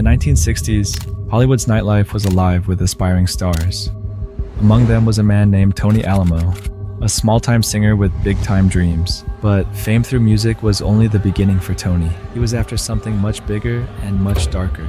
the 1960s, Hollywood's nightlife was alive with aspiring stars. Among them was a man named Tony Alamo, a small-time singer with big-time dreams. But fame through music was only the beginning for Tony. He was after something much bigger and much darker.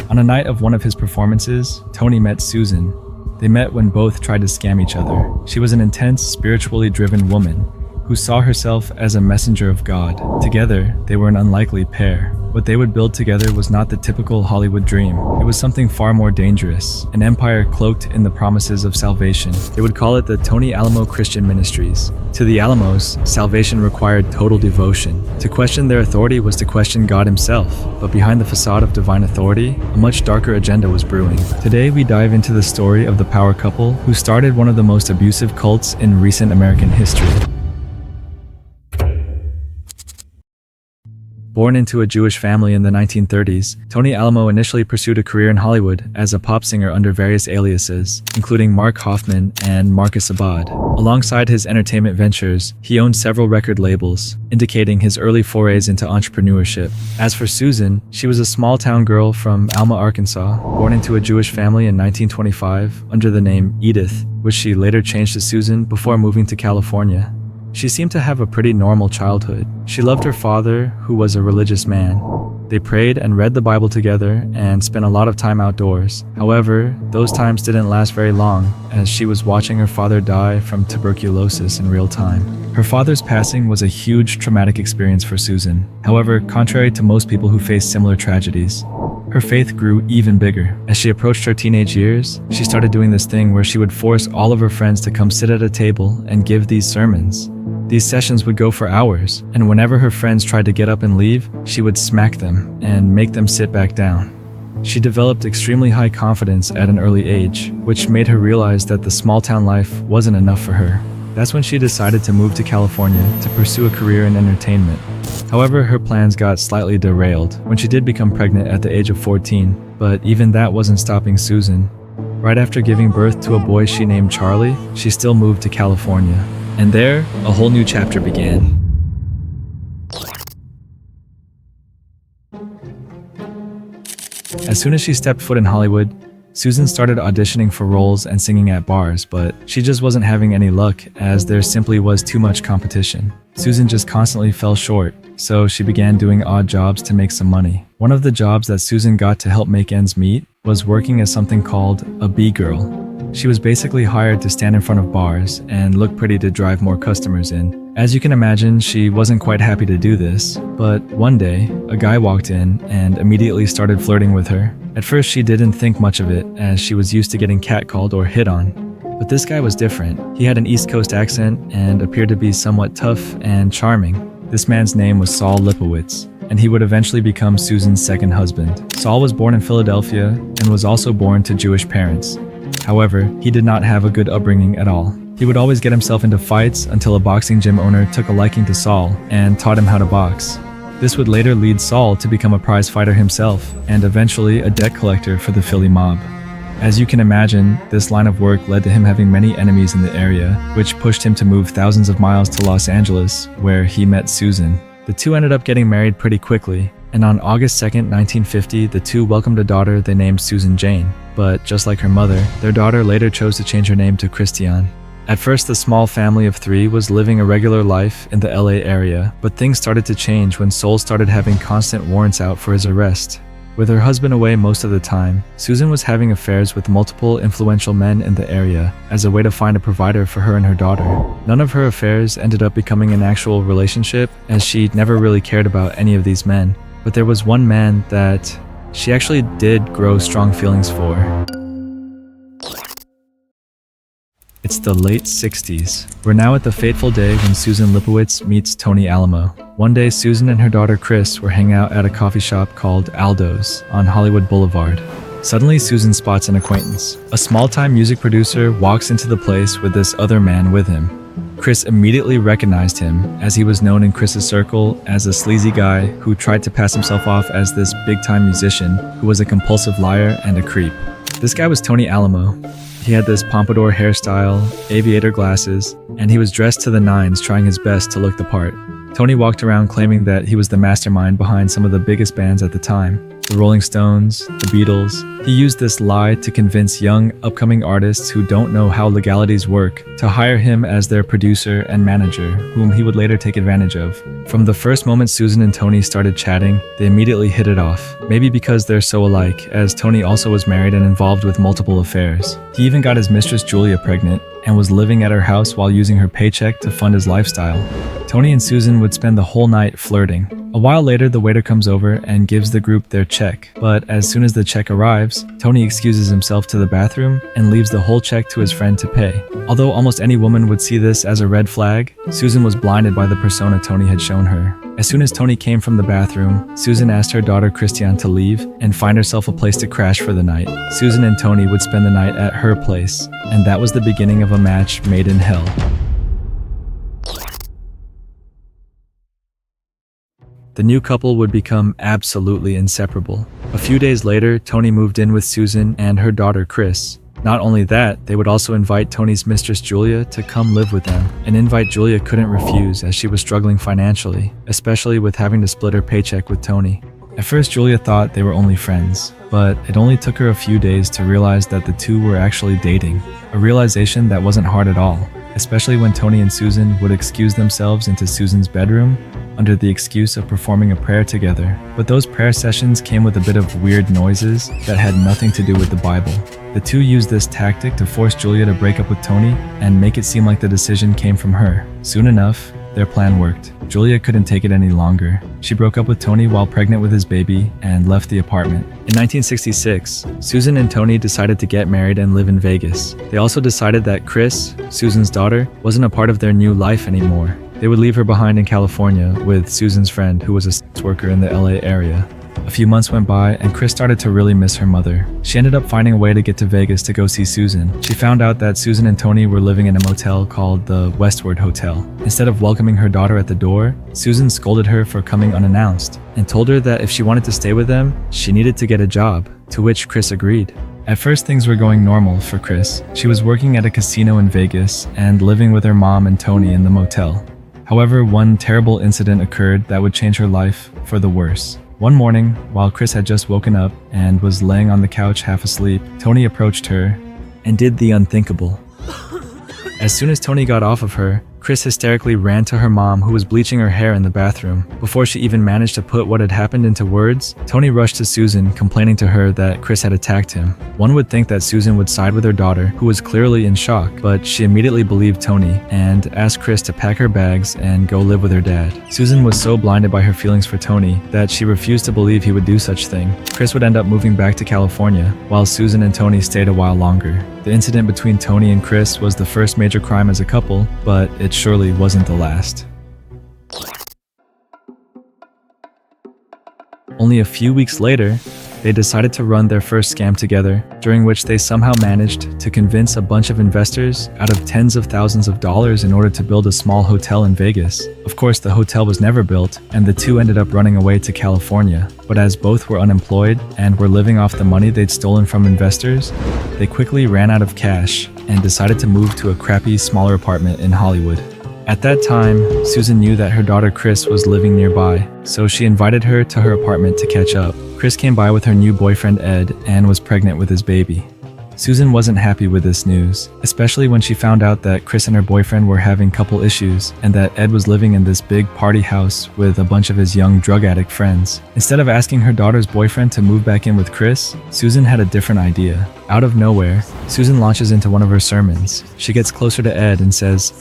On a night of one of his performances, Tony met Susan. They met when both tried to scam each other. She was an intense, spiritually driven woman who saw herself as a messenger of God. Together, they were an unlikely pair. What they would build together was not the typical Hollywood dream. It was something far more dangerous, an empire cloaked in the promises of salvation. They would call it the Tony Alamo Christian Ministries. To the Alamos, salvation required total devotion. To question their authority was to question God himself. But behind the facade of divine authority, a much darker agenda was brewing. Today, we dive into the story of the power couple who started one of the most abusive cults in recent American history. Born into a Jewish family in the 1930s, Tony Alamo initially pursued a career in Hollywood as a pop singer under various aliases, including Mark Hoffman and Marcus Abad. Alongside his entertainment ventures, he owned several record labels, indicating his early forays into entrepreneurship. As for Susan, she was a small-town girl from Alma, Arkansas, born into a Jewish family in 1925 under the name Edith, which she later changed to Susan before moving to California. She seemed to have a pretty normal childhood. She loved her father, who was a religious man. They prayed and read the Bible together and spent a lot of time outdoors. However, those times didn't last very long, as she was watching her father die from tuberculosis in real time. Her father's passing was a huge traumatic experience for Susan. However, contrary to most people who face similar tragedies, her faith grew even bigger. As she approached her teenage years, she started doing this thing where she would force all of her friends to come sit at a table and give these sermons. These sessions would go for hours, and whenever her friends tried to get up and leave, she would smack them and make them sit back down. She developed extremely high confidence at an early age, which made her realize that the small-town life wasn't enough for her. That's when she decided to move to California to pursue a career in entertainment. However, her plans got slightly derailed when she did become pregnant at the age of 14, but even that wasn't stopping Susan. Right after giving birth to a boy she named Charlie, she still moved to California. And there, a whole new chapter began. As soon as she stepped foot in Hollywood, Susan started auditioning for roles and singing at bars, but she just wasn't having any luck as there simply was too much competition. Susan just constantly fell short, so she began doing odd jobs to make some money. One of the jobs that Susan got to help make ends meet was working as something called a B-girl. She was basically hired to stand in front of bars and look pretty to drive more customers in. As you can imagine, she wasn't quite happy to do this, but one day, a guy walked in and immediately started flirting with her. At first, she didn't think much of it, as she was used to getting catcalled or hit on. But this guy was different. He had an East Coast accent and appeared to be somewhat tough and charming. This man's name was Saul Lipowitz, and he would eventually become Susan's second husband. Saul was born in Philadelphia and was also born to Jewish parents. However, he did not have a good upbringing at all. He would always get himself into fights until a boxing gym owner took a liking to Saul and taught him how to box. This would later lead Saul to become a prize fighter himself and eventually a debt collector for the Philly mob. As you can imagine, this line of work led to him having many enemies in the area, which pushed him to move thousands of miles to Los Angeles, where he met Susan. The two ended up getting married pretty quickly, and on August 2nd, 1950, the two welcomed a daughter they named Susan Jane. But just like her mother, their daughter later chose to change her name to Christiane. At first, the small family of three was living a regular life in the LA area, but things started to change when Saul started having constant warrants out for his arrest. With her husband away most of the time, Susan was having affairs with multiple influential men in the area as a way to find a provider for her and her daughter. None of her affairs ended up becoming an actual relationship, as she never really cared about any of these men. But there was one man that she actually did grow strong feelings for. It's the late 60s. We're now at the fateful day when Susan Lipowitz meets Tony Alamo. One day, Susan and her daughter Chris were hanging out at a coffee shop called Aldo's on Hollywood Boulevard. Suddenly, Susan spots an acquaintance. A small-time music producer walks into the place with this other man with him. Chris immediately recognized him, as he was known in Chris's circle as a sleazy guy who tried to pass himself off as this big-time musician who was a compulsive liar and a creep. This guy was Tony Alamo. He had this pompadour hairstyle, aviator glasses, and he was dressed to the nines, trying his best to look the part. Tony walked around claiming that he was the mastermind behind some of the biggest bands at the time. the Rolling Stones, the Beatles. He used this lie to convince young, upcoming artists who don't know how legalities work to hire him as their producer and manager, whom he would later take advantage of. From the first moment Susan and Tony started chatting, they immediately hit it off. Maybe because they're so alike, as Tony also was married and involved with multiple affairs. He even got his mistress Julia pregnant and was living at her house while using her paycheck to fund his lifestyle. Tony and Susan would spend the whole night flirting. A while later, the waiter comes over and gives the group their check. But as soon as the check arrives, Tony excuses himself to the bathroom and leaves the whole check to his friend to pay. Although almost any woman would see this as a red flag, Susan was blinded by the persona Tony had shown her. As soon as Tony came from the bathroom, Susan asked her daughter Christiane to leave and find herself a place to crash for the night. Susan and Tony would spend the night at her place, and that was the beginning of a match made in hell. The new couple would become absolutely inseparable. A few days later, Tony moved in with Susan and her daughter Chris. Not only that, they would also invite Tony's mistress Julia to come live with them, an invite Julia couldn't refuse as she was struggling financially, especially with having to split her paycheck with Tony. At first, Julia thought they were only friends, but it only took her a few days to realize that the two were actually dating, a realization that wasn't hard at all, especially when Tony and Susan would excuse themselves into Susan's bedroom under the excuse of performing a prayer together. But those prayer sessions came with a bit of weird noises that had nothing to do with the Bible. The two used this tactic to force Julia to break up with Tony and make it seem like the decision came from her. Soon enough, their plan worked. Julia couldn't take it any longer. She broke up with Tony while pregnant with his baby and left the apartment. In 1966, Susan and Tony decided to get married and live in Vegas. They also decided that Chris, Susan's daughter, wasn't a part of their new life anymore. They would leave her behind in California with Susan's friend, who was a sex worker in the LA area. A few months went by and Chris started to really miss her mother. She ended up finding a way to get to Vegas to go see Susan. She found out that Susan and Tony were living in a motel called the Westward Hotel. Instead of welcoming her daughter at the door, Susan scolded her for coming unannounced and told her that if she wanted to stay with them, she needed to get a job, to which Chris agreed. At first, things were going normal for Chris. She was working at a casino in Vegas and living with her mom and Tony in the motel. However, one terrible incident occurred that would change her life for the worse. One morning, while Chris had just woken up and was laying on the couch half asleep, Tony approached her and did the unthinkable. As soon as Tony got off of her, Chris hysterically ran to her mom, who was bleaching her hair in the bathroom. Before she even managed to put what had happened into words, Tony rushed to Susan, complaining to her that Chris had attacked him. One would think that Susan would side with her daughter, who was clearly in shock, but she immediately believed Tony and asked Chris to pack her bags and go live with her dad. Susan was so blinded by her feelings for Tony that she refused to believe he would do such thing. Chris would end up moving back to California, while Susan and Tony stayed a while longer. The incident between Tony and Chris was the first major crime as a couple, but it surely wasn't the last. Only a few weeks later, they decided to run their first scam together, during which they somehow managed to convince a bunch of investors out of tens of thousands of dollars in order to build a small hotel in Vegas. Of course, the hotel was never built, and the two ended up running away to California. But as both were unemployed and were living off the money they'd stolen from investors, they quickly ran out of cash and decided to move to a crappy, smaller apartment in Hollywood. At that time, Susan knew that her daughter Chris was living nearby, so she invited her to her apartment to catch up. Chris came by with her new boyfriend Ed and was pregnant with his baby. Susan wasn't happy with this news, especially when she found out that Chris and her boyfriend were having couple issues and that Ed was living in this big party house with a bunch of his young drug addict friends. Instead of asking her daughter's boyfriend to move back in with Chris, Susan had a different idea. Out of nowhere, Susan launches into one of her sermons. She gets closer to Ed and says,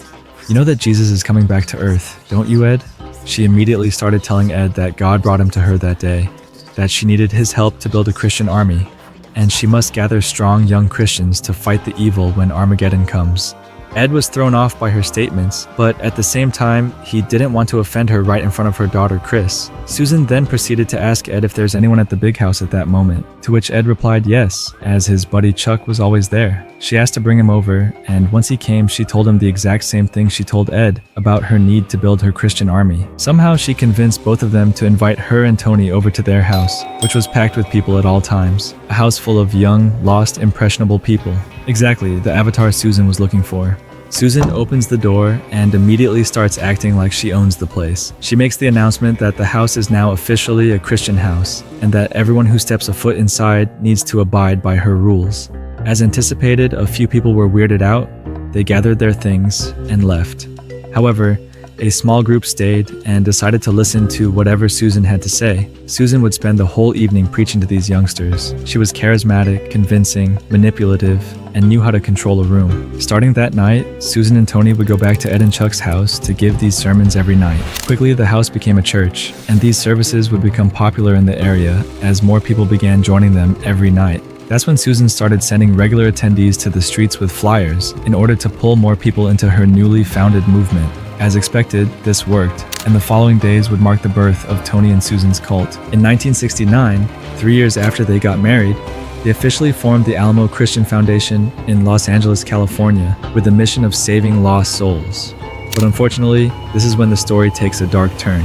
"You know that Jesus is coming back to earth, don't you, Ed?" She immediately started telling Ed that God brought him to her that day, that she needed his help to build a Christian army, and she must gather strong young Christians to fight the evil when Armageddon comes. Ed was thrown off by her statements, but at the same time, he didn't want to offend her right in front of her daughter, Chris. Susan then proceeded to ask Ed if there's anyone at the big house at that moment, to which Ed replied yes, as his buddy Chuck was always there. She asked to bring him over, and once he came, she told him the exact same thing she told Ed about her need to build her Christian army. Somehow she convinced both of them to invite her and Tony over to their house, which was packed with people at all times. A house full of young, lost, impressionable people. Exactly, the avatar Susan was looking for. Susan opens the door and immediately starts acting like she owns the place. She makes the announcement that the house is now officially a Christian house, and that everyone who steps a foot inside needs to abide by her rules. As anticipated, a few people were weirded out. They gathered their things and left. However, a small group stayed and decided to listen to whatever Susan had to say. Susan would spend the whole evening preaching to these youngsters. She was charismatic, convincing, manipulative, and knew how to control a room. Starting that night, Susan and Tony would go back to Ed and Chuck's house to give these sermons every night. Quickly, the house became a church, and these services would become popular in the area as more people began joining them every night. That's when Susan started sending regular attendees to the streets with flyers in order to pull more people into her newly founded movement. As expected, this worked, and the following days would mark the birth of Tony and Susan's cult. In 1969, 3 years after they got married, they officially formed the Alamo Christian Foundation in Los Angeles, California, with the mission of saving lost souls. But unfortunately, this is when the story takes a dark turn.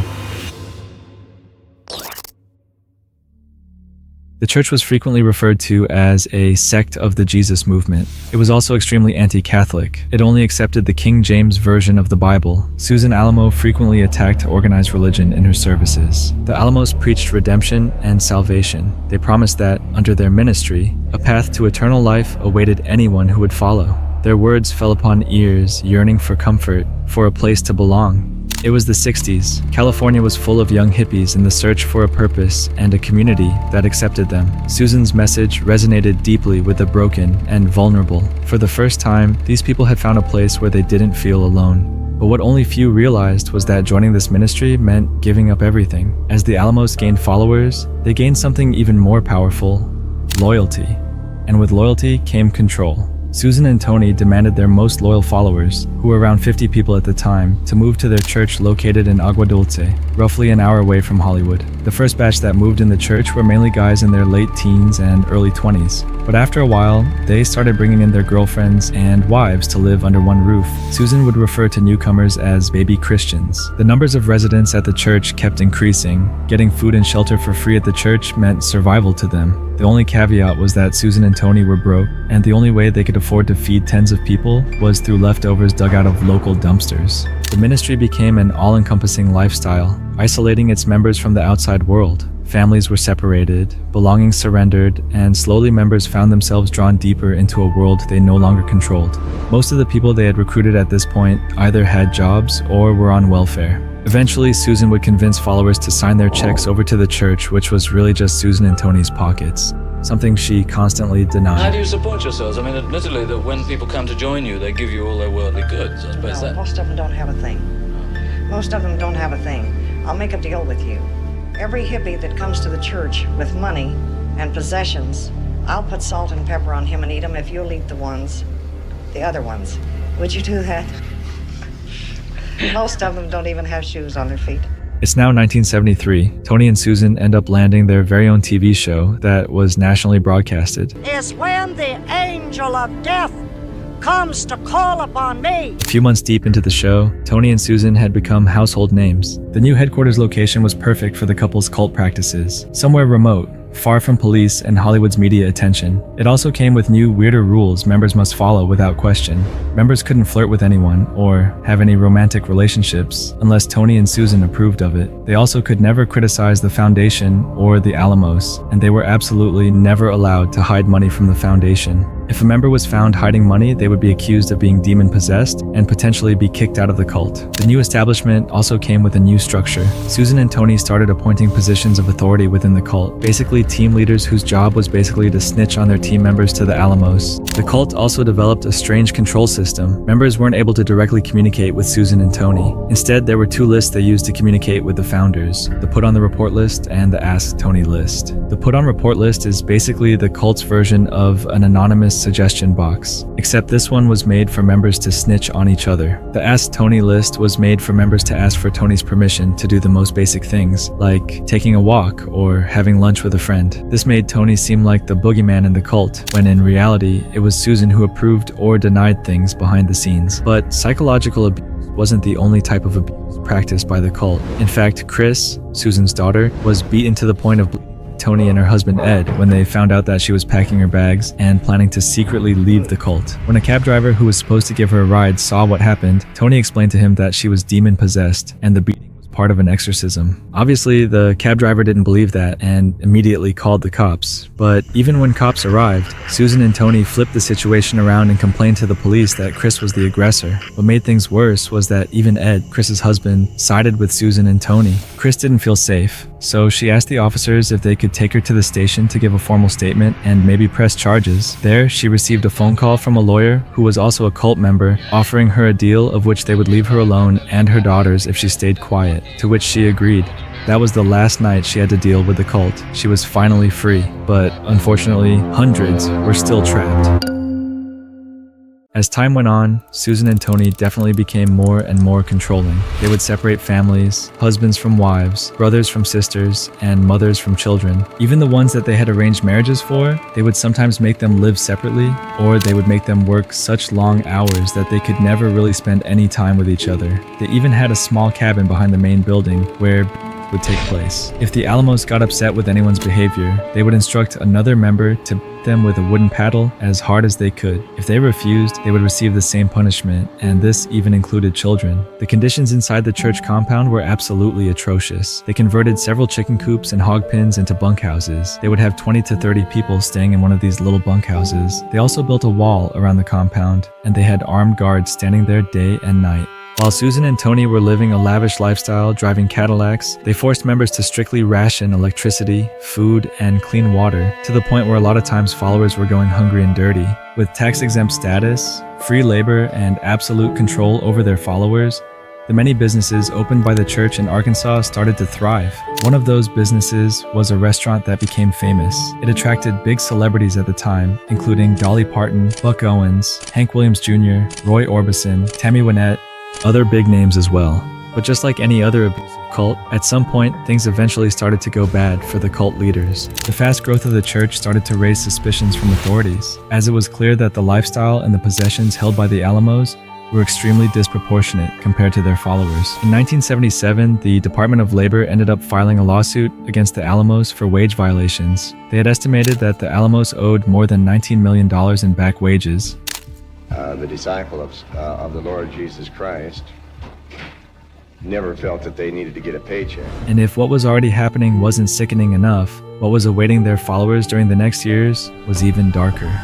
The church was frequently referred to as a sect of the Jesus movement. It was also extremely anti-Catholic. It only accepted the King James Version of the Bible. Susan Alamo frequently attacked organized religion in her services. The Alamos preached redemption and salvation. They promised that, under their ministry, a path to eternal life awaited anyone who would follow. Their words fell upon ears yearning for comfort, for a place to belong. It was the 60s. California was full of young hippies in the search for a purpose and a community that accepted them. Susan's message resonated deeply with the broken and vulnerable. For the first time, these people had found a place where they didn't feel alone. But what only few realized was that joining this ministry meant giving up everything. As the Alamos gained followers, they gained something even more powerful: loyalty. And with loyalty came control. Susan and Tony demanded their most loyal followers, who were around 50 people at the time, to move to their church located in Agua Dulce, roughly an hour away from Hollywood. The first batch that moved in the church were mainly guys in their late teens and early 20s. But after a while, they started bringing in their girlfriends and wives to live under one roof. Susan would refer to newcomers as baby Christians. The numbers of residents at the church kept increasing. Getting food and shelter for free at the church meant survival to them. The only caveat was that Susan and Tony were broke, and the only way they could afford to feed tens of people was through leftovers dug out of local dumpsters. The ministry became an all-encompassing lifestyle, isolating its members from the outside world. Families were separated, belongings surrendered, and slowly members found themselves drawn deeper into a world they no longer controlled. Most of the people they had recruited at this point either had jobs or were on welfare. Eventually, Susan would convince followers to sign their checks over to the church, which was really just Susan and Tony's pockets, something she constantly denied. How do you support yourselves? I mean, admittedly, that when people come to join you, they give you all their worldly goods. I suppose that... Most of them don't have a thing. Most of them don't have a thing. I'll make a deal with you. Every hippie that comes to the church with money and possessions, I'll put salt and pepper on him and eat them if you'll eat the other ones. Would you do that? Most of them don't even have shoes on their feet. It's now 1973. Tony and Susan end up landing their very own TV show that was nationally broadcasted. It's when the angel of death comes to call upon me. A few months deep into the show, Tony and Susan had become household names. The new headquarters location was perfect for the couple's cult practices, somewhere remote, far from police and Hollywood's media attention. It also came with new, weirder rules members must follow without question. Members couldn't flirt with anyone or have any romantic relationships unless Tony and Susan approved of it. They also could never criticize the foundation or the Alamos, and they were absolutely never allowed to hide money from the foundation. If a member was found hiding money, they would be accused of being demon-possessed and potentially be kicked out of the cult. The new establishment also came with a new structure. Susan and Tony started appointing positions of authority within the cult, basically team leaders whose job was basically to snitch on their team members to the Alamos. The cult also developed a strange control system. Members weren't able to directly communicate with Susan and Tony. Instead, there were two lists they used to communicate with the founders: the Put on the Report list and the Ask Tony list. The Put on Report list is basically the cult's version of an anonymous suggestion box, except this one was made for members to snitch on each other. The Ask Tony list was made for members to ask for Tony's permission to do the most basic things, like taking a walk or having lunch with a friend. This made Tony seem like the boogeyman in the cult, when in reality, it was Susan who approved or denied things behind the scenes. But psychological abuse wasn't the only type of abuse practiced by the cult. In fact, Chris, Susan's daughter, was beaten to the point of bleeding Tony and her husband Ed when they found out that she was packing her bags and planning to secretly leave the cult. When a cab driver who was supposed to give her a ride saw what happened, Tony explained to him that she was demon-possessed and the beating was part of an exorcism. Obviously, the cab driver didn't believe that and immediately called the cops. But even when cops arrived, Susan and Tony flipped the situation around and complained to the police that Chris was the aggressor. What made things worse was that even Ed, Chris's husband, sided with Susan and Tony. Chris didn't feel safe, so she asked the officers if they could take her to the station to give a formal statement and maybe press charges. There, she received a phone call from a lawyer who was also a cult member, offering her a deal of which they would leave her alone and her daughters if she stayed quiet, to which she agreed. That was the last night she had to deal with the cult. She was finally free, but unfortunately, hundreds were still trapped. As time went on, Susan and Tony definitely became more and more controlling. They would separate families, husbands from wives, brothers from sisters, and mothers from children. Even the ones that they had arranged marriages for, they would sometimes make them live separately, or they would make them work such long hours that they could never really spend any time with each other. They even had a small cabin behind the main building where would take place. If the Alamos got upset with anyone's behavior, they would instruct another member to beat them with a wooden paddle as hard as they could. If they refused, they would receive the same punishment, and this even included children. The conditions inside the church compound were absolutely atrocious. They converted several chicken coops and hog pens into bunkhouses. They would have 20 to 30 people staying in one of these little bunkhouses. They also built a wall around the compound, and they had armed guards standing there day and night. While Susan and Tony were living a lavish lifestyle, driving Cadillacs, they forced members to strictly ration electricity, food, and clean water, to the point where a lot of times followers were going hungry and dirty. With tax-exempt status, free labor, and absolute control over their followers, the many businesses opened by the church in Arkansas started to thrive. One of those businesses was a restaurant that became famous. It attracted big celebrities at the time, including Dolly Parton, Buck Owens, Hank Williams Jr., Roy Orbison, Tammy Wynette, other big names as well. But just like any other abusive cult, at some point, things eventually started to go bad for the cult leaders. The fast growth of the church started to raise suspicions from authorities, as it was clear that the lifestyle and the possessions held by the Alamos were extremely disproportionate compared to their followers. In 1977, the Department of Labor ended up filing a lawsuit against the Alamos for wage violations. They had estimated that the Alamos owed more than $19 million in back wages. The disciple of the Lord Jesus Christ never felt that they needed to get a paycheck. And if what was already happening wasn't sickening enough, what was awaiting their followers during the next years was even darker.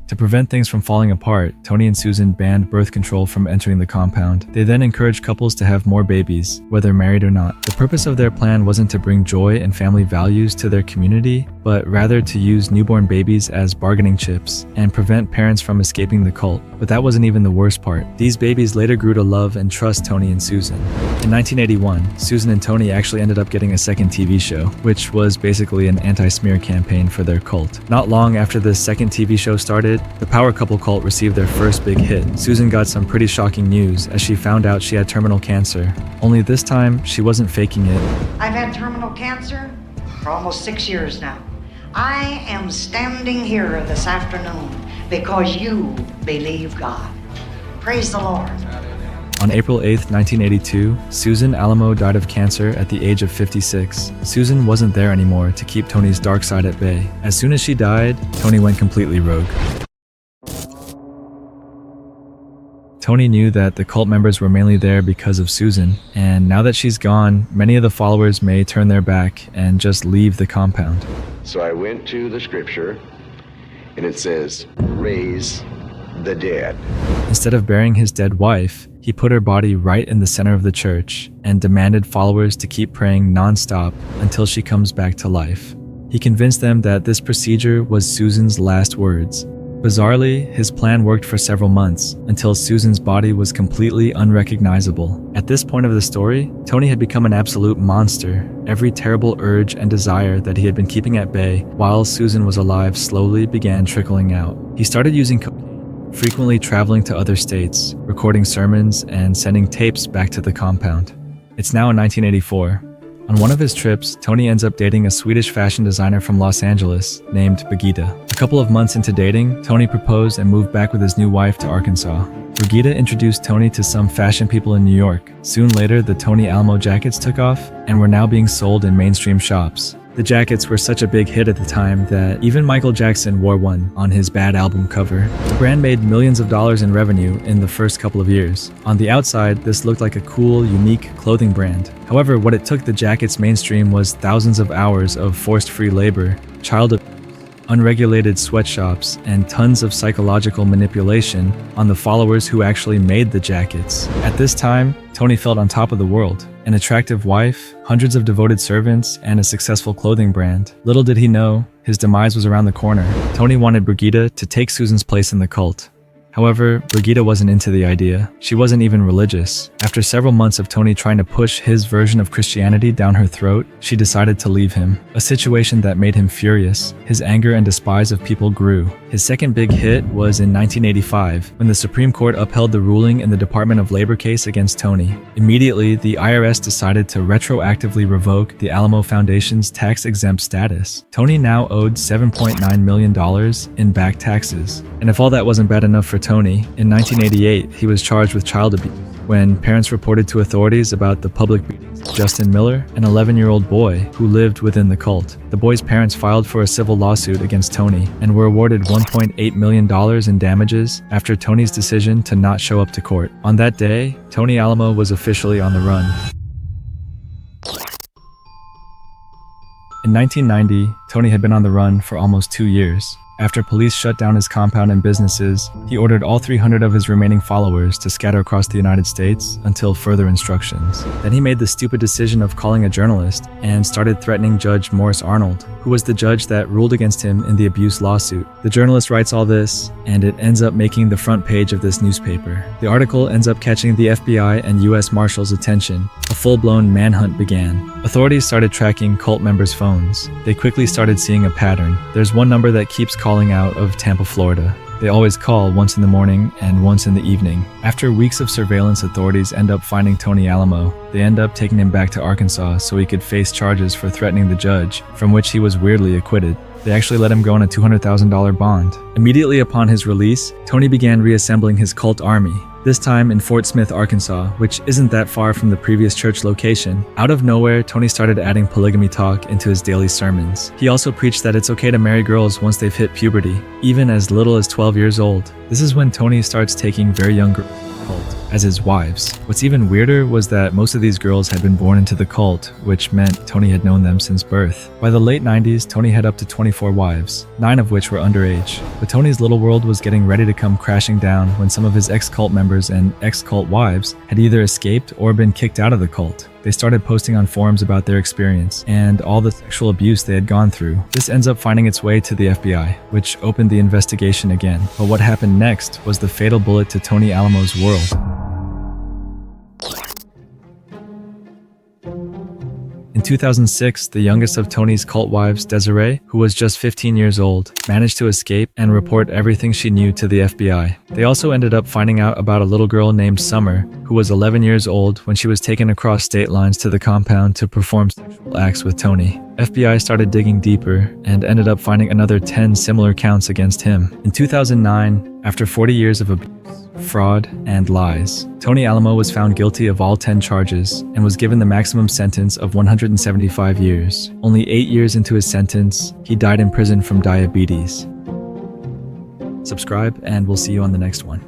To prevent things from falling apart, Tony and Susan banned birth control from entering the compound. They then encouraged couples to have more babies, whether married or not. The purpose of their plan wasn't to bring joy and family values to their community, but rather to use newborn babies as bargaining chips and prevent parents from escaping the cult. But that wasn't even the worst part. These babies later grew to love and trust Tony and Susan. In 1981, Susan and Tony actually ended up getting a second TV show, which was basically an anti-smear campaign for their cult. Not long after the second TV show started, the power couple cult received their first big hit. Susan got some pretty shocking news as she found out she had terminal cancer. Only this time, she wasn't faking it. I've had terminal cancer for almost 6 years now. I am standing here this afternoon because you believe God. Praise the Lord. On April 8, 1982, Susan Alamo died of cancer at the age of 56. Susan wasn't there anymore to keep Tony's dark side at bay. As soon as she died, Tony went completely rogue. Tony knew that the cult members were mainly there because of Susan, and now that she's gone, many of the followers may turn their back and just leave the compound. So I went to the scripture, and it says, raise the dead. Instead of burying his dead wife, he put her body right in the center of the church and demanded followers to keep praying non-stop until she comes back to life. He convinced them that this procedure was Susan's last words. Bizarrely, his plan worked for several months, until Susan's body was completely unrecognizable. At this point of the story, Tony had become an absolute monster. Every terrible urge and desire that he had been keeping at bay while Susan was alive slowly began trickling out. He started using cocaine, frequently traveling to other states, recording sermons, and sending tapes back to the compound. It's now in 1984. On one of his trips, Tony ends up dating a Swedish fashion designer from Los Angeles named Birgitta. A couple of months into dating, Tony proposed and moved back with his new wife to Arkansas. Birgitta introduced Tony to some fashion people in New York. Soon later, the Tony Alamo jackets took off and were now being sold in mainstream shops. The jackets were such a big hit at the time that even Michael Jackson wore one on his Bad album cover. The brand made millions of dollars in revenue in the first couple of years. On the outside, this looked like a cool, unique clothing brand. However, what it took the jackets mainstream was thousands of hours of forced free labor, child abuse, unregulated sweatshops, and tons of psychological manipulation on the followers who actually made the jackets. At this time, Tony felt on top of the world. An attractive wife, hundreds of devoted servants, and a successful clothing brand. Little did he know, his demise was around the corner. Tony wanted Brigitte to take Susan's place in the cult. However, Brigitte wasn't into the idea. She wasn't even religious. After several months of Tony trying to push his version of Christianity down her throat, she decided to leave him. A situation that made him furious. His anger and despise of people grew. His second big hit was in 1985, when the Supreme Court upheld the ruling in the Department of Labor case against Tony. Immediately, the IRS decided to retroactively revoke the Alamo Foundation's tax-exempt status. Tony now owed $7.9 million in back taxes. And if all that wasn't bad enough for Tony, in 1988, he was charged with child abuse when parents reported to authorities about the public beatings of Justin Miller, an 11-year-old boy who lived within the cult. The boy's parents filed for a civil lawsuit against Tony and were awarded $1.8 million in damages after Tony's decision to not show up to court. On that day, Tony Alamo was officially on the run. In 1990, Tony had been on the run for almost 2 years. After police shut down his compound and businesses, he ordered all 300 of his remaining followers to scatter across the United States until further instructions. Then he made the stupid decision of calling a journalist and started threatening Judge Morris Arnold, who was the judge that ruled against him in the abuse lawsuit. The journalist writes all this, and it ends up making the front page of this newspaper. The article ends up catching the FBI and US Marshals' attention. A full-blown manhunt began. Authorities started tracking cult members' phones. They quickly started seeing a pattern. There's one number that keeps calling out of Tampa, Florida. They always call once in the morning and once in the evening. After weeks of surveillance, authorities end up finding Tony Alamo. They end up taking him back to Arkansas so he could face charges for threatening the judge, from which he was weirdly acquitted. They actually let him go on a $200,000 bond. Immediately upon his release, Tony began reassembling his cult army, this time in Fort Smith, Arkansas, which isn't that far from the previous church location. Out of nowhere, Tony started adding polygamy talk into his daily sermons. He also preached that it's okay to marry girls once they've hit puberty, even as little as 12 years old. This is when Tony starts taking very young girls to the cult as his wives. What's even weirder was that most of these girls had been born into the cult, which meant Tony had known them since birth. By the late 90s, Tony had up to 24 wives, 9 of which were underage. But Tony's little world was getting ready to come crashing down when some of his ex-cult members and ex-cult wives had either escaped or been kicked out of the cult. They started posting on forums about their experience and all the sexual abuse they had gone through. This ends up finding its way to the FBI, which opened the investigation again. But what happened next was the fatal bullet to Tony Alamo's world. In 2006, the youngest of Tony's cult wives, Desiree, who was just 15 years old, managed to escape and report everything she knew to the FBI. They also ended up finding out about a little girl named Summer, who was 11 years old when she was taken across state lines to the compound to perform sexual acts with Tony. FBI started digging deeper and ended up finding another 10 similar counts against him. In 2009, after 40 years of abuse, fraud, and lies, Tony Alamo was found guilty of all 10 charges and was given the maximum sentence of 175 years. Only 8 years into his sentence, he died in prison from diabetes. Subscribe, and we'll see you on the next one.